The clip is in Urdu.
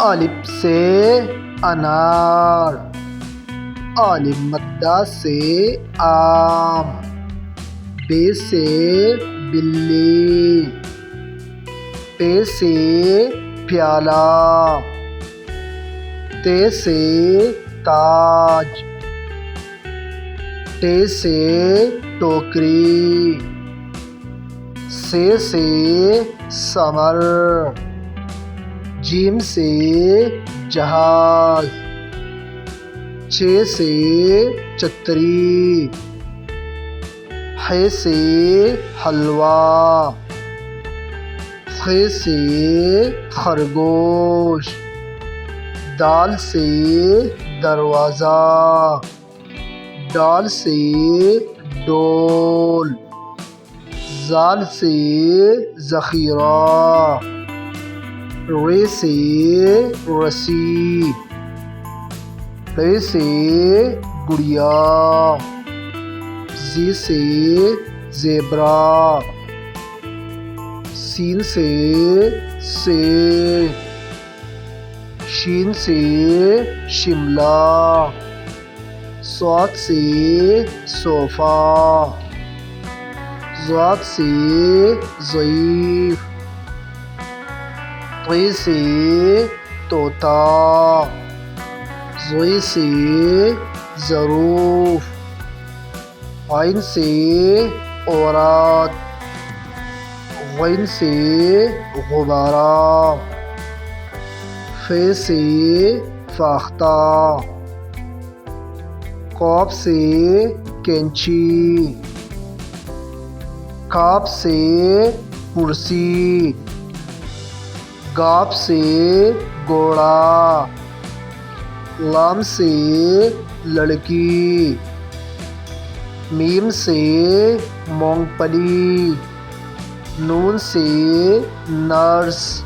الف سے انار، الف مدہ سے آم، بے سے بلی، پے سے پیالہ، تے سے تاج، ٹے سے ٹوکری، سے ثمر، جیم سے جہاز، چھ سے چتری، ح سے حلوہ، خ سے خرگوش، دال سے دروازہ، ڈال سے ڈول، زال سے ذخیرہ، ر سے رسی، ر سے گڑیا، زی سے زیبرا، سین سے سیب، شین سے شملہ، صاد سے صوفہ، ضاد سے ضعیف، طی سے طوطا، ضی سے ظروف، عین سے عورات، غین سے غبارہ، ف سے فاختہ، قاف سے کینچی، کاف سے کرسی، گاف سے گھوڑا، لام سے لڑکی، میم سے مونگ پھلی، نون سے نرس،